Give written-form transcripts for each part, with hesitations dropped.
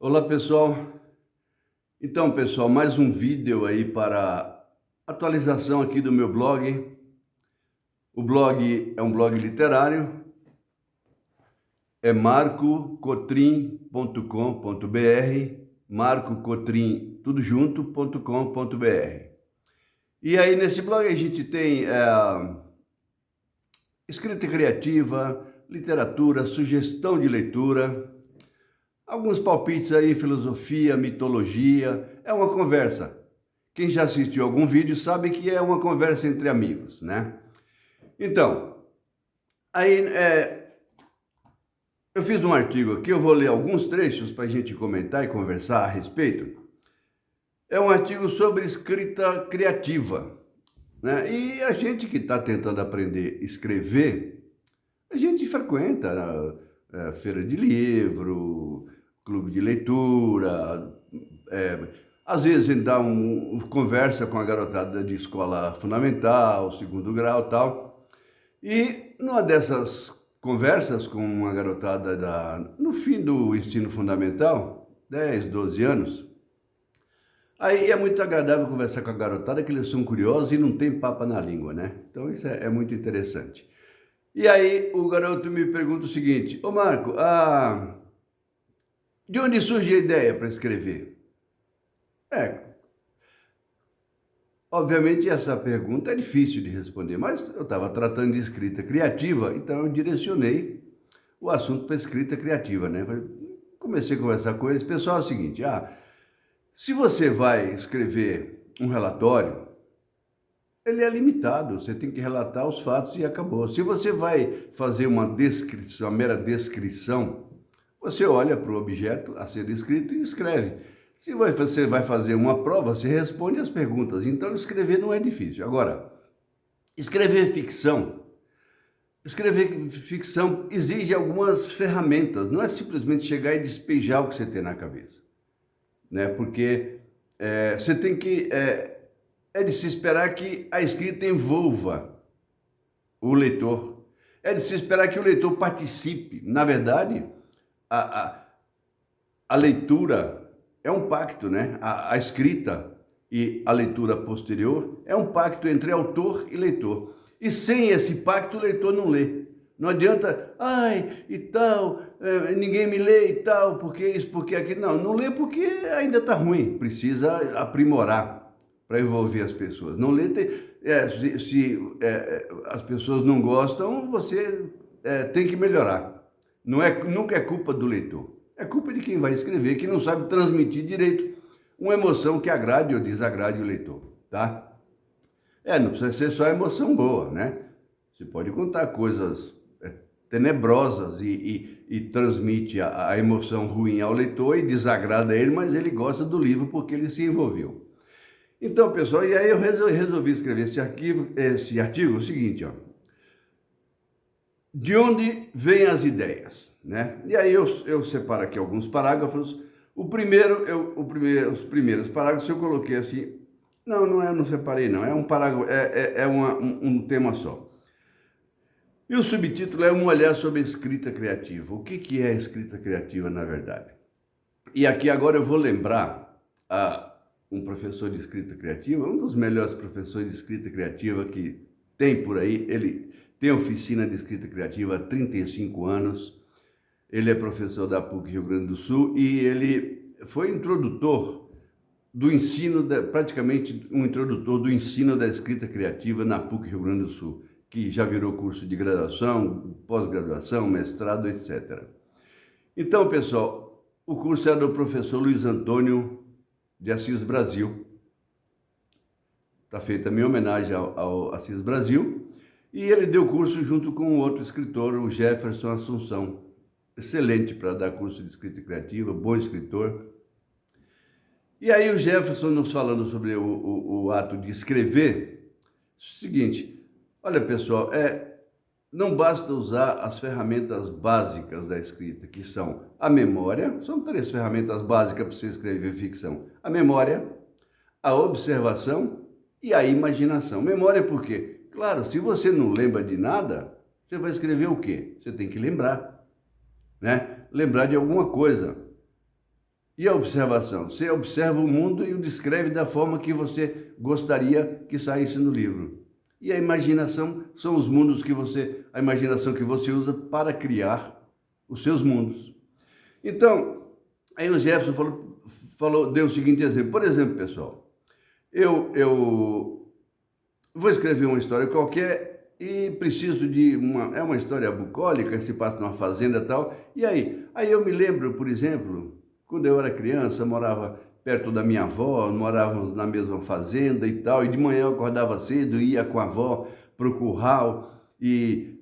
Olá pessoal, então pessoal, mais um vídeo aí para atualização aqui do meu blog. O blog é um blog literário, é marcocotrim.com.br, marcocotrim, tudo junto.com.br. E aí nesse blog a gente tem escrita criativa, literatura, sugestão de leitura, alguns palpites aí, filosofia, mitologia, é uma conversa. Quem já assistiu algum vídeo sabe que é uma conversa entre amigos, né? Então, aí eu fiz um artigo aqui, eu vou ler alguns trechos para a gente comentar e conversar a respeito. É um artigo sobre escrita criativa, né? E a gente que está tentando aprender a escrever, a gente frequenta a feira de livro, clube de leitura, às vezes a gente dá conversa com a garotada de escola fundamental, segundo grau e tal. E numa dessas conversas com uma garotada no fim do ensino fundamental, 10, 12 anos, aí é muito agradável conversar com a garotada, que eles são curiosos e não tem papa na língua, né? Então isso é muito interessante. E aí o garoto me pergunta o seguinte: ô Marco, de onde surge a ideia para escrever? Obviamente essa pergunta é difícil de responder, mas eu estava tratando de escrita criativa, então eu direcionei o assunto para escrita criativa, né? Comecei a conversar com eles. Pessoal, é o seguinte: se você vai escrever um relatório, ele é limitado, você tem que relatar os fatos e acabou. Se você vai fazer uma descrição, uma mera descrição, você olha para o objeto a ser descrito e escreve. Se você vai fazer uma prova, você responde as perguntas. Então, escrever não é difícil. Agora, escrever ficção exige algumas ferramentas. Não é simplesmente chegar e despejar o que você tem na cabeça, né? Porque você tem que... É de se esperar que a escrita envolva o leitor. É de se esperar que o leitor participe. Na verdade, a leitura é um pacto, né? A escrita e a leitura posterior é um pacto entre autor e leitor. E sem esse pacto, o leitor não lê. Não adianta, e tal, ninguém me lê e tal, porque isso, porque aquilo. Não lê porque ainda está ruim. Precisa aprimorar para envolver as pessoas. Não lê, se as pessoas não gostam, você tem que melhorar. Nunca é culpa do leitor. É culpa de quem vai escrever, que não sabe transmitir direito uma emoção que agrade ou desagrade o leitor, tá? Não precisa ser só emoção boa, né? Você pode contar coisas tenebrosas e transmite a emoção ruim ao leitor e desagrada ele, mas ele gosta do livro porque ele se envolveu. Então, pessoal, e aí eu resolvi escrever esse artigo, o seguinte, de onde vêm as ideias, né? E aí eu separo aqui alguns parágrafos. Os primeiros parágrafos eu coloquei assim, não separei não, é um parágrafo, um tema só. E o subtítulo é Um Olhar sobre a Escrita Criativa. O que é a escrita criativa, na verdade? E aqui agora eu vou lembrar um professor de escrita criativa, um dos melhores professores de escrita criativa que tem por aí. Ele tem oficina de escrita criativa há 35 anos. Ele é professor da PUC Rio Grande do Sul e ele foi introdutor do ensino, praticamente um introdutor do ensino da escrita criativa na PUC Rio Grande do Sul, que já virou curso de graduação, pós-graduação, mestrado, etc. Então, pessoal, o curso é do professor Luiz Antônio de Assis Brasil. Está feita a minha homenagem ao Assis Brasil. E ele deu curso junto com outro escritor, o Jefferson Assunção. Excelente para dar curso de escrita criativa, bom escritor. E aí o Jefferson nos falando sobre o ato de escrever, o seguinte: olha pessoal, não basta usar as ferramentas básicas da escrita, que são a memória. São 3 ferramentas básicas para você escrever ficção: a memória, a observação e a imaginação. Memória por quê? Claro, se você não lembra de nada, você vai escrever o quê? Você tem que lembrar, né? Lembrar de alguma coisa. E a observação? Você observa o mundo e o descreve da forma que você gostaria que saísse no livro. E a imaginação são os mundos a imaginação que você usa para criar os seus mundos. Então, aí o Jefferson deu o seguinte exemplo. Por exemplo, pessoal, eu vou escrever uma história qualquer e preciso de uma história bucólica que se passa numa fazenda e tal. E aí eu me lembro, por exemplo, quando eu era criança, morava perto da minha avó, morávamos na mesma fazenda e tal, e de manhã eu acordava cedo, ia com a avó para o curral, e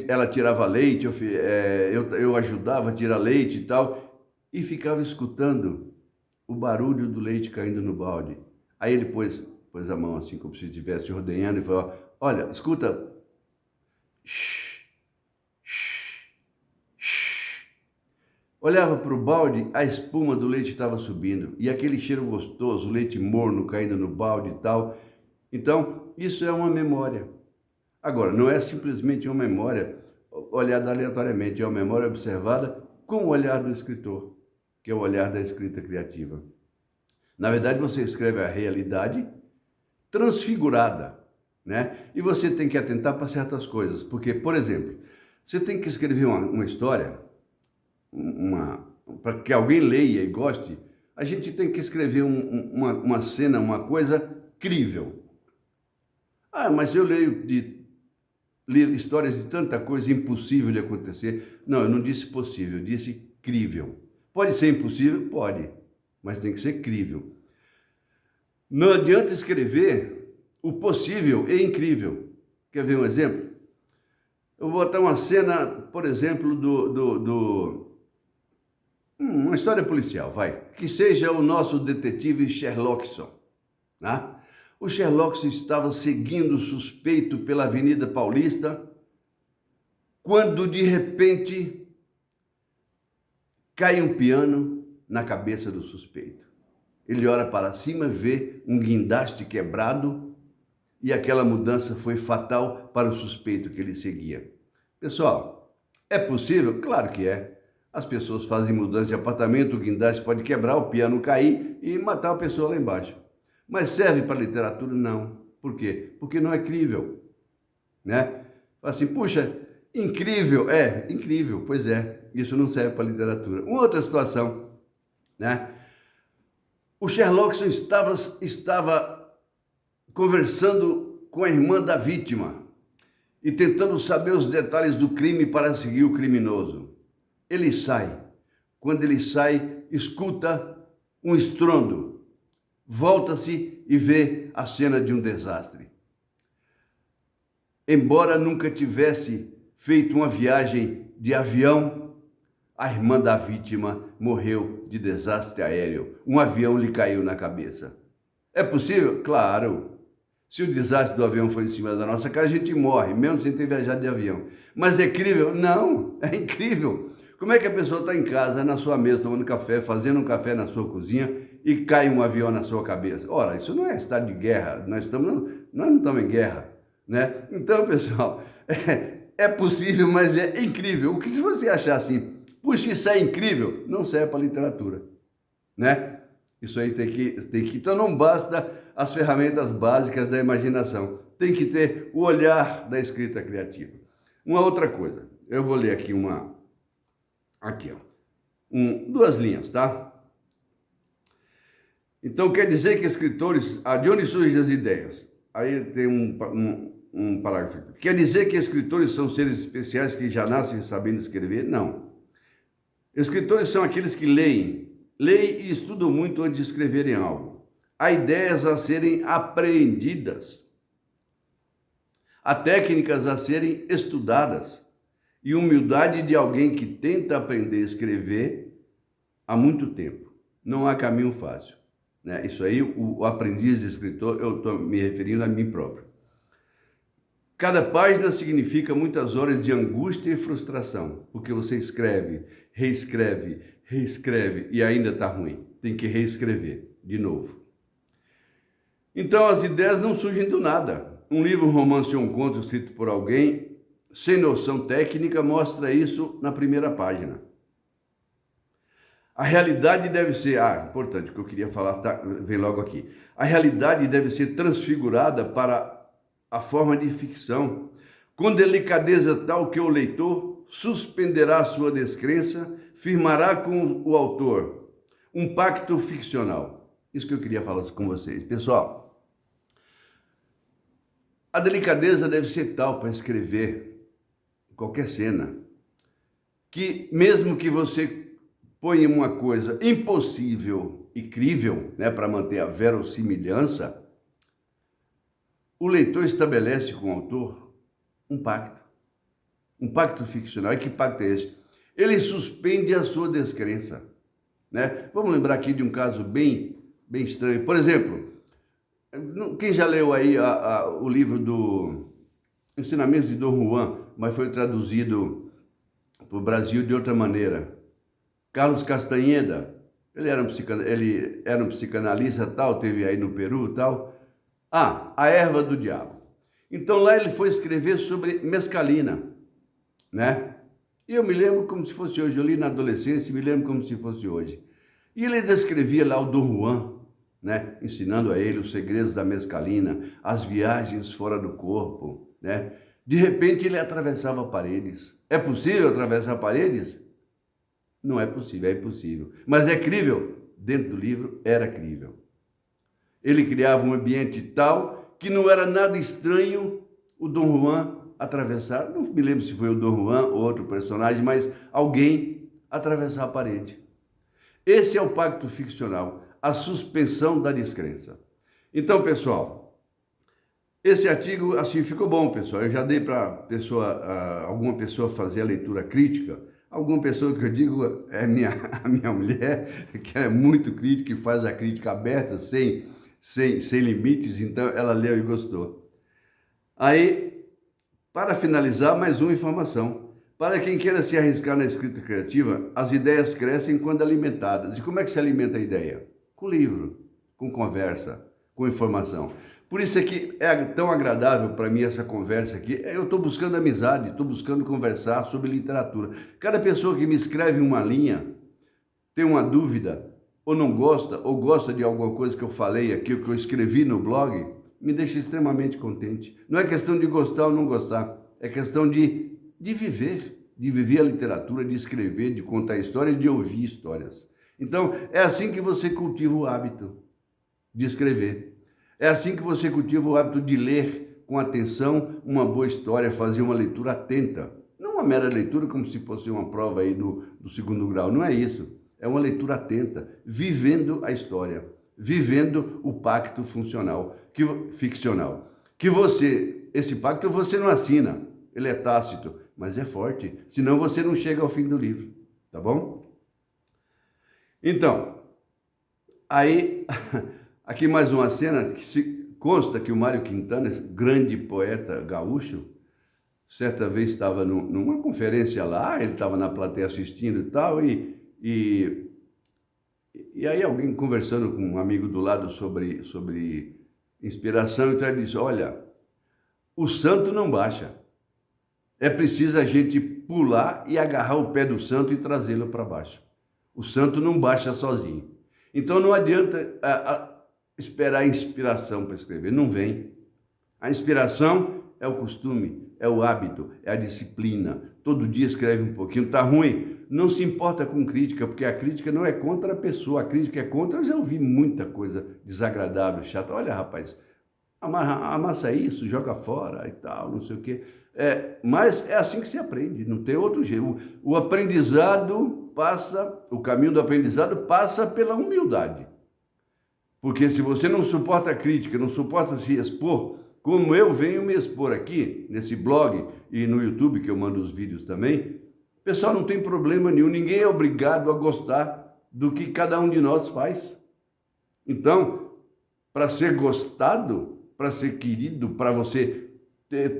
ela tirava leite, eu ajudava a tirar leite e tal, e ficava escutando o barulho do leite caindo no balde. Aí ele pôs a mão assim, como se estivesse ordenhando, e falou: olha, escuta. Shhh, shhh, shhh. Olhava para o balde, a espuma do leite estava subindo, e aquele cheiro gostoso, leite morno caindo no balde e tal. Então, isso é uma memória. Agora, não é simplesmente uma memória olhada aleatoriamente, é uma memória observada com o olhar do escritor, que é o olhar da escrita criativa. Na verdade, você escreve a realidade transfigurada, né? E você tem que atentar para certas coisas, porque, por exemplo, você tem que escrever uma história, para que alguém leia e goste, a gente tem que escrever uma cena, uma coisa crível. Ah, mas eu leio histórias de tanta coisa impossível de acontecer. Não, eu não disse possível, eu disse crível. Pode ser impossível? Pode, mas tem que ser crível. Não adianta escrever o possível e incrível. Quer ver um exemplo? Eu vou botar uma cena, por exemplo, uma história policial, vai. Que seja o nosso detetive Sherlockson, né? O Sherlock estava seguindo o suspeito pela Avenida Paulista, quando de repente cai um piano na cabeça do suspeito. Ele olha para cima, vê um guindaste quebrado e aquela mudança foi fatal para o suspeito que ele seguia. Pessoal, é possível? Claro que é. As pessoas fazem mudança de apartamento, o guindaste pode quebrar, o piano cair e matar a pessoa lá embaixo. Mas serve para literatura? Não. Por quê? Porque não é crível, né? Assim, puxa, incrível. É, incrível, pois é. Isso não serve para literatura. Uma outra situação, né? O Sherlock estava conversando com a irmã da vítima e tentando saber os detalhes do crime para seguir o criminoso. Ele sai. Quando ele sai, escuta um estrondo. Volta-se e vê a cena de um desastre. Embora nunca tivesse feito uma viagem de avião, a irmã da vítima morreu de desastre aéreo. Um avião lhe caiu na cabeça. É possível? Claro. Se o desastre do avião for em cima da nossa casa, a gente morre, mesmo sem ter viajado de avião. Mas é crível? Não, é incrível. Como é que a pessoa está em casa, na sua mesa, tomando café, fazendo um café na sua cozinha e cai um avião na sua cabeça? Ora, isso não é estado de guerra, nós não estamos em guerra, né? Então, pessoal, é possível, mas é incrível. O que se você achar assim, puxa, isso é incrível, não serve para literatura, né? Isso aí tem que... Então não basta as ferramentas básicas da imaginação, tem que ter o olhar da escrita criativa. Uma outra coisa, eu vou ler aqui aqui, ó, 2 linhas, tá? Então quer dizer que escritores, de onde surgem as ideias? Aí tem um parágrafo. Quer dizer que escritores são seres especiais que já nascem sabendo escrever? Não. Escritores são aqueles que leem e estudam muito antes de escreverem algo. Há ideias a serem apreendidas. Há técnicas a serem estudadas. E humildade de alguém que tenta aprender a escrever há muito tempo. Não há caminho fácil, né? Isso aí, o aprendiz de escritor, eu estou me referindo a mim próprio. Cada página significa muitas horas de angústia e frustração, porque você escreve, reescreve e ainda está ruim. Tem que reescrever de novo. Então as ideias não surgem do nada. Um livro, um romance ou um conto escrito por alguém sem noção técnica mostra isso na primeira página. A realidade deve ser, importante, o que eu queria falar, tá, vem logo aqui. A realidade deve ser transfigurada para a forma de ficção, com delicadeza tal que o leitor suspenderá sua descrença, firmará com o autor um pacto ficcional. Isso que eu queria falar com vocês. Pessoal, a delicadeza deve ser tal para escrever qualquer cena, que mesmo que você ponha uma coisa impossível e crível, né, para manter a verossimilhança, o leitor estabelece com o autor um pacto ficcional. E que pacto é esse? Ele suspende a sua descrença, né? Vamos lembrar aqui de um caso bem estranho. Por exemplo, quem já leu aí o livro do Ensinamentos de Dom Juan, mas foi traduzido para o Brasil de outra maneira? Carlos Castaneda, ele era um psicanalista, tal, teve aí no Peru, tal. A Erva do Diabo. Então lá ele foi escrever sobre mescalina, né? E eu me lembro como se fosse hoje, eu li na adolescência e me lembro como se fosse hoje. E ele descrevia lá o Dom Juan, né? Ensinando a ele os segredos da mescalina, as viagens fora do corpo, né? De repente ele atravessava paredes. É possível atravessar paredes? Não é possível, é impossível. Mas é crível? Dentro do livro era crível. Ele criava um ambiente tal que não era nada estranho o Dom Juan atravessar, não me lembro se foi o Dom Juan ou outro personagem, mas alguém atravessar a parede. Esse é o pacto ficcional, a suspensão da descrença. Então, pessoal, esse artigo assim ficou bom, pessoal. Eu já dei para alguma pessoa fazer a leitura crítica. Alguma pessoa que eu digo é a minha mulher, que é muito crítica e faz a crítica aberta, sem limites, então ela leu e gostou. Aí, para finalizar, mais uma informação. Para quem queira se arriscar na escrita criativa, as ideias crescem quando alimentadas. E como é que se alimenta a ideia? Com livro, com conversa, com informação. Por isso é que é tão agradável para mim essa conversa aqui. Eu estou buscando amizade, estou buscando conversar sobre literatura. Cada pessoa que me escreve uma linha, tem uma dúvida, ou não gosta, ou gosta de alguma coisa que eu falei aqui, ou que eu escrevi no blog, me deixa extremamente contente. Não é questão de gostar ou não gostar, é questão de viver a literatura, de escrever, de contar história e de ouvir histórias. Então, é assim que você cultiva o hábito de escrever. É assim que você cultiva o hábito de ler com atenção uma boa história, fazer uma leitura atenta. Não uma mera leitura como se fosse uma prova aí do segundo grau, não é isso. É uma leitura atenta, vivendo a história, vivendo o pacto ficcional. Que esse pacto você não assina, ele é tácito, mas é forte, senão você não chega ao fim do livro, tá bom? Então, aí, aqui mais uma cena que consta que o Mário Quintana, grande poeta gaúcho, certa vez estava numa conferência lá, ele estava na plateia assistindo e tal, e aí alguém conversando com um amigo do lado sobre inspiração, então ele disse, olha, o santo não baixa. É preciso a gente pular e agarrar o pé do santo e trazê-lo para baixo. O santo não baixa sozinho. Então não adianta esperar a inspiração para escrever, não vem. A inspiração é o costume, é o hábito, é a disciplina. Todo dia escreve um pouquinho, tá ruim? Não se importa com crítica, porque a crítica não é contra a pessoa, a crítica é contra... Eu já ouvi muita coisa desagradável, chata. Olha, rapaz, amassa isso, joga fora e tal, não sei o quê. Mas é assim que se aprende, não tem outro jeito. O caminho do aprendizado passa pela humildade. Porque se você não suporta a crítica, não suporta se expor, como eu venho me expor aqui, nesse blog e no YouTube, que eu mando os vídeos também, pessoal, não tem problema nenhum, ninguém é obrigado a gostar do que cada um de nós faz. Então, para ser gostado, para ser querido, para você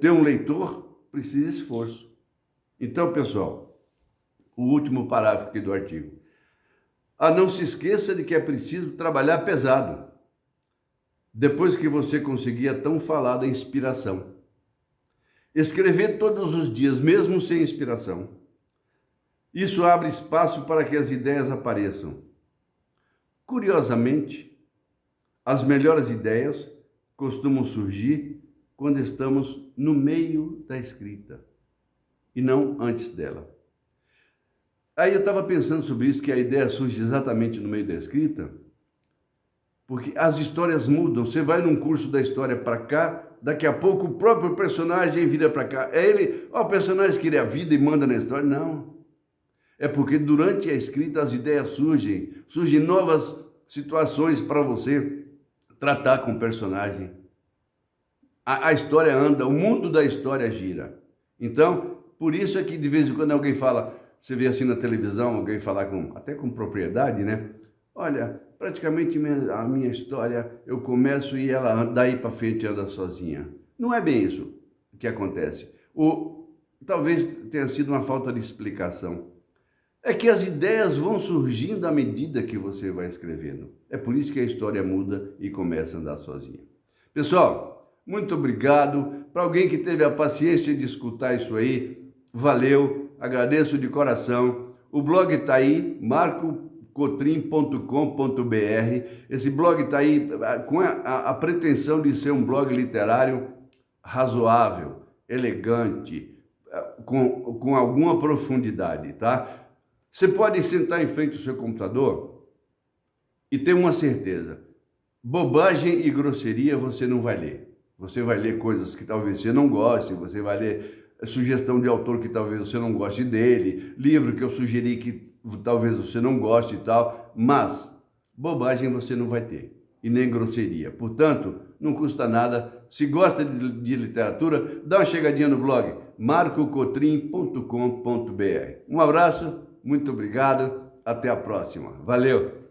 ter um leitor, precisa esforço. Então, pessoal, o último parágrafo aqui do artigo. Não se esqueça de que é preciso trabalhar pesado, depois que você conseguir a tão falada inspiração. Escrever todos os dias, mesmo sem inspiração. Isso abre espaço para que as ideias apareçam. Curiosamente, as melhores ideias costumam surgir quando estamos no meio da escrita e não antes dela. Aí eu estava pensando sobre isso, que a ideia surge exatamente no meio da escrita, porque as histórias mudam. Você vai num curso da história para cá, daqui a pouco o próprio personagem vira para cá. É ele, o personagem que cria a vida e manda na história. Não. É porque durante a escrita as ideias surgem novas situações para você tratar com o personagem. A história anda, o mundo da história gira. Então, por isso é que de vez em quando alguém fala, você vê assim na televisão, alguém falar até com propriedade, né? Olha, praticamente a minha história, eu começo e ela daí para frente anda sozinha. Não é bem isso que acontece. Talvez tenha sido uma falta de explicação. É que as ideias vão surgindo à medida que você vai escrevendo. É por isso que a história muda e começa a andar sozinha. Pessoal, muito obrigado. Para alguém que teve a paciência de escutar isso aí, valeu, agradeço de coração. O blog está aí, marcocotrim.com.br. Esse blog está aí com a pretensão de ser um blog literário razoável, elegante, com alguma profundidade, tá? Você pode sentar em frente ao seu computador e ter uma certeza: bobagem e grosseria você não vai ler. Você vai ler coisas que talvez você não goste, você vai ler sugestão de autor que talvez você não goste dele, livro que eu sugeri que talvez você não goste e tal, mas bobagem você não vai ter, e nem grosseria. Portanto, não custa nada. Se gosta de literatura, dá uma chegadinha no blog marcocotrim.com.br. Um abraço, muito obrigado, até a próxima. Valeu!